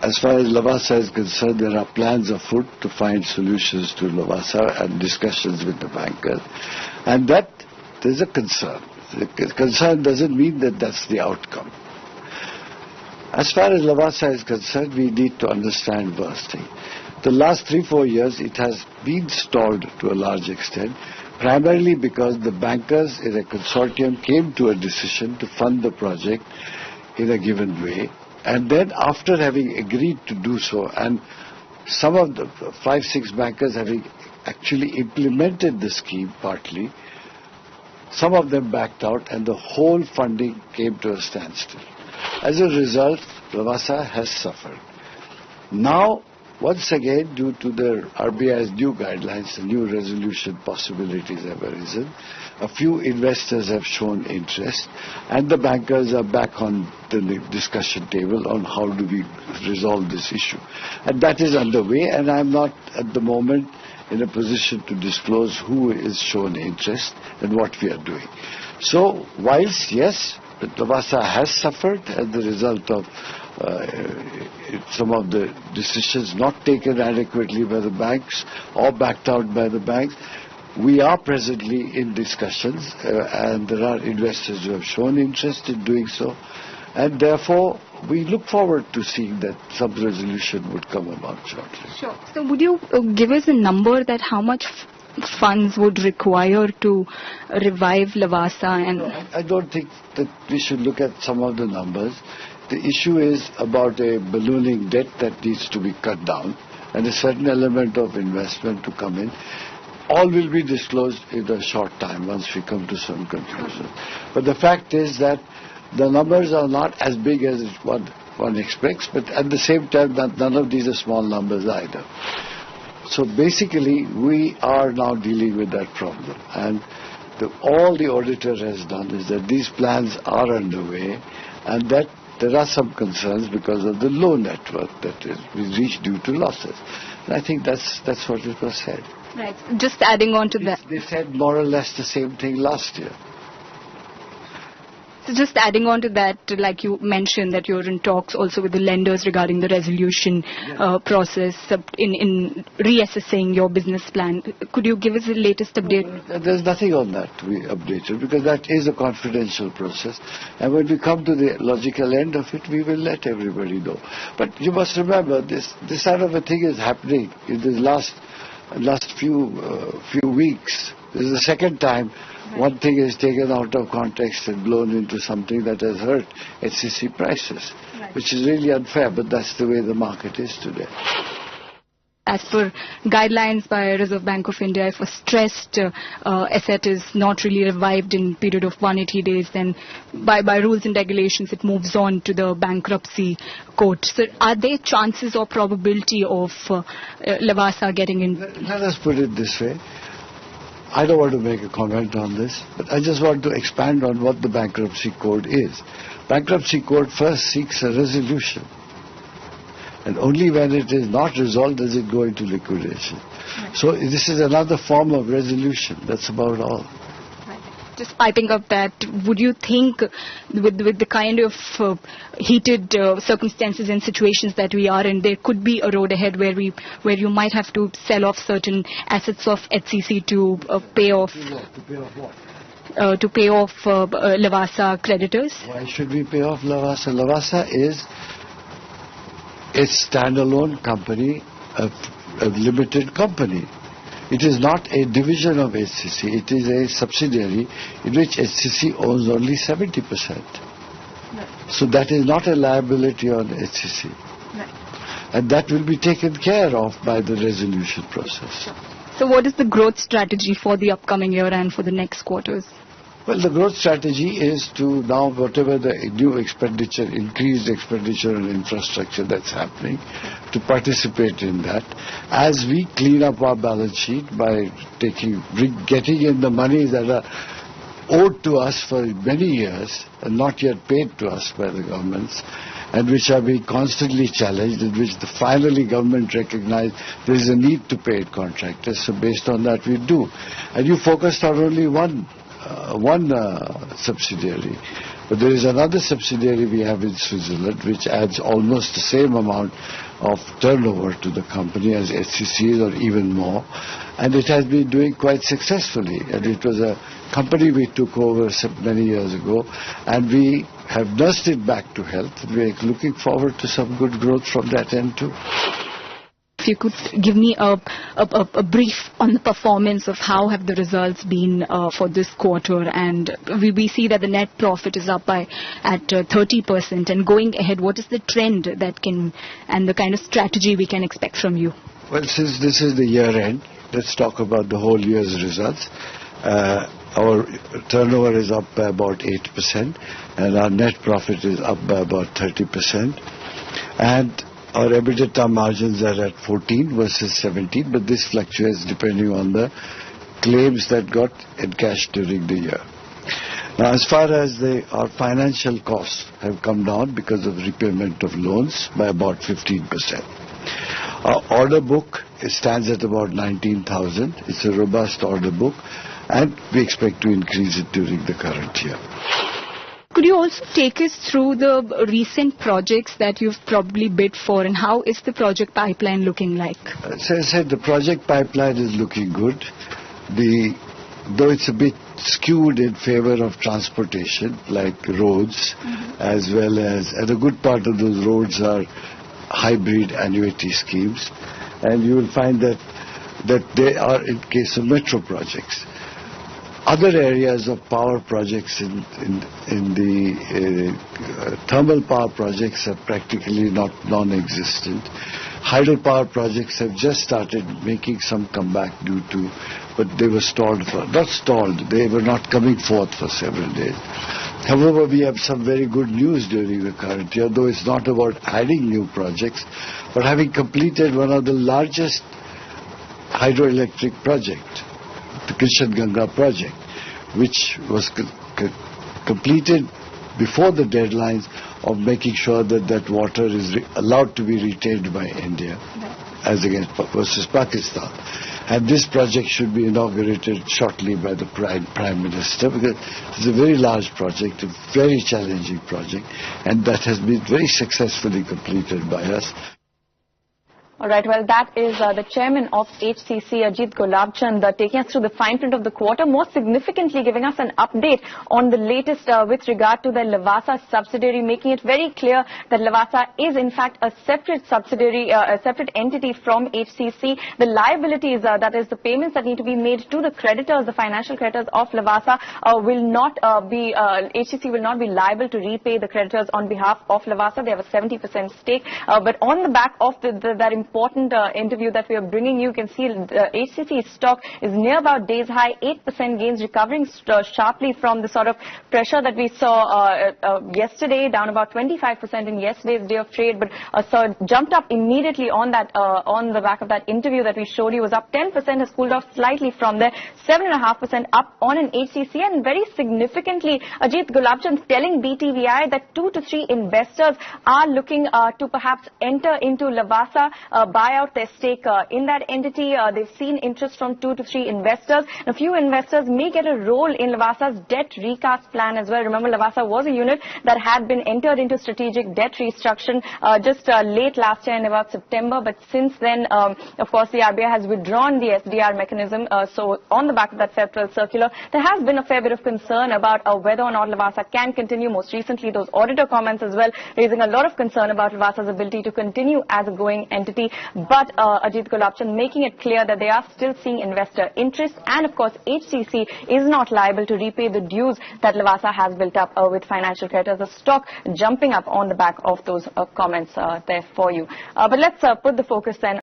as far as Lavasa is concerned, there are plans afoot to find solutions to Lavasa and discussions with the bankers. And that there's a concern. The concern doesn't mean that that's the outcome. As far as Lavasa is concerned, we need to understand first thing. The last 3-4 years, it has been stalled to a large extent, primarily because the bankers in a consortium came to a decision to fund the project in a given way. And then after having agreed to do so, and some of the 5-6 bankers having actually implemented the scheme partly, some of them backed out and the whole funding came to a standstill. As a result, Lavasa has suffered. Now, once again, due to the RBI's new guidelines, the new resolution possibilities have arisen. A few investors have shown interest, and the bankers are back on the discussion table on how do we resolve this issue. And that is underway, and I'm not at the moment in a position to disclose who is shown interest and what we are doing. So, whilst, yes, Lavasa has suffered as the result of some of the decisions not taken adequately by the banks or backed out by the banks, we are presently in discussions and there are investors who have shown interest in doing so, and therefore we look forward to seeing that some resolution would come about shortly. Sure. So would you give us a number that how much funds would require to revive Lavasa? And I don't think that we should look at some of the numbers. The issue is about a ballooning debt that needs to be cut down and a certain element of investment to come in. All will be disclosed in a short time once we come to some conclusion. But the fact is that the numbers are not as big as one expects, but at the same time, none of these are small numbers either. So basically, we are now dealing with that problem. And all the auditor has done is that these plans are underway and that there are some concerns because of the low net worth that is reached due to losses. And I think that's what it was said. Right. Just adding on to that. They said more or less the same thing last year. So just adding on to that, like you mentioned that you're in talks also with the lenders regarding the resolution process in reassessing your business plan. Could you give us the latest update? There's nothing on that to be updated because that is a confidential process. And when we come to the logical end of it, we will let everybody know. But you must remember, this sort of a thing is happening in the last few weeks. This is the second time one thing is taken out of context and blown into something that has hurt HCC prices, which is really unfair, but that's the way the market is today. As per guidelines by Reserve Bank of India, if a stressed asset is not really revived in period of 180 days, then by rules and regulations it moves on to the bankruptcy court. So are there chances or probability of Lavasa getting in? Let us put it this way. I don't want to make a comment on this, but I just want to expand on what the bankruptcy code is. Bankruptcy code first seeks a resolution. And only when it is not resolved does it go into liquidation. Right. So this is another form of resolution. That's about all. Just piping up that, would you think with the kind of heated circumstances and situations that we are in, there could be a road ahead where you might have to sell off certain assets of HCC to pay off? To pay off what? To pay off Lavasa creditors. Why should we pay off Lavasa? Lavasa is a standalone company, a limited company. It is not a division of HCC. It is a subsidiary in which HCC owns only 70%. Right. So that is not a liability on HCC. Right. And that will be taken care of by the resolution process. So what is the growth strategy for the upcoming year and for the next quarters? Well, the growth strategy is to now, whatever the new expenditure, increased expenditure on infrastructure that's happening, to participate in that. As we clean up our balance sheet by getting in the money that are owed to us for many years and not yet paid to us by the governments, and which are being constantly challenged, in which finally government recognized there is a need to pay contractors. So based on that we do. And you focused on only one subsidiary. But there is another subsidiary we have in Switzerland which adds almost the same amount of turnover to the company as HCC or even more. And it has been doing quite successfully. And it was a company we took over many years ago, and we have nursed it back to health. We are looking forward to some good growth from that end too. If you could give me a brief on the performance of how have the results been for this quarter, and we see that the net profit is up by at 30%, and going ahead, what is the trend that can and the kind of strategy we can expect from you? Well, since this is the year end, let's talk about the whole year's results. Our turnover is up by about 8%, and our net profit is up by about 30%. And our EBITDA margins are at 14 versus 17, but this fluctuates depending on the claims that got encashed during the year. Now, as far as our financial costs have come down because of repayment of loans by about 15%. Our order book stands at about 19,000. It's a robust order book, and we expect to increase it during the current year. Could you also take us through the recent projects that you've probably bid for, and how is the project pipeline looking like? As I said, the project pipeline is looking good. Though it's a bit skewed in favor of transportation, like roads, as well as, and a good part of those roads are hybrid annuity schemes. And you will find that they are in case of metro projects. Other areas of power projects in the thermal power projects are practically non-existent. Hydropower projects have just started making some comeback but they were they were not coming forth for several days. However, we have some very good news during the current year, though it's not about adding new projects, but having completed one of the largest hydroelectric projects, the Kishan Ganga project, which was completed before the deadlines of making sure that water is allowed to be retained by India as against versus Pakistan. And this project should be inaugurated shortly by the Prime Minister, because it's a very large project, a very challenging project, and that has been very successfully completed by us. All right, well, that is the chairman of HCC, Ajit Gulabchand, taking us through the fine print of the quarter, more significantly giving us an update on the latest with regard to the Lavasa subsidiary, making it very clear that Lavasa is in fact a separate subsidiary, a separate entity from HCC. The liabilities, that is the payments that need to be made to the creditors, the financial creditors of Lavasa, HCC will not be liable to repay the creditors on behalf of Lavasa. They have a 70% stake. But on the back of that important interview that we are bringing you can see HCC stock is near about days high, 8% gains, recovering sharply from the sort of pressure that we saw yesterday, down about 25% in yesterday's day of trade, but jumped up immediately on the back of that interview that we showed you. Was up 10%, has cooled off slightly from there, 7.5% up on an HCC, and very significantly, Ajit Gulabchand telling BTVI that 2 to 3 investors are looking to perhaps enter into Lavasa, buy out their stake in that entity. They've seen interest from 2 to 3 investors. A few investors may get a role in Lavasa's debt recast plan as well. Remember, Lavasa was a unit that had been entered into strategic debt restructuring just late last year in about September. But since then, of course, the RBI has withdrawn the SDR mechanism. So on the back of that federal circular, there has been a fair bit of concern about whether or not Lavasa can continue. Most recently, those auditor comments as well, raising a lot of concern about Lavasa's ability to continue as a going entity. But Ajit Gulabchand making it clear that they are still seeing investor interest, and of course HCC is not liable to repay the dues that Lavasa has built up with financial creditors. The stock jumping up on the back of those comments there for you. But let's put the focus then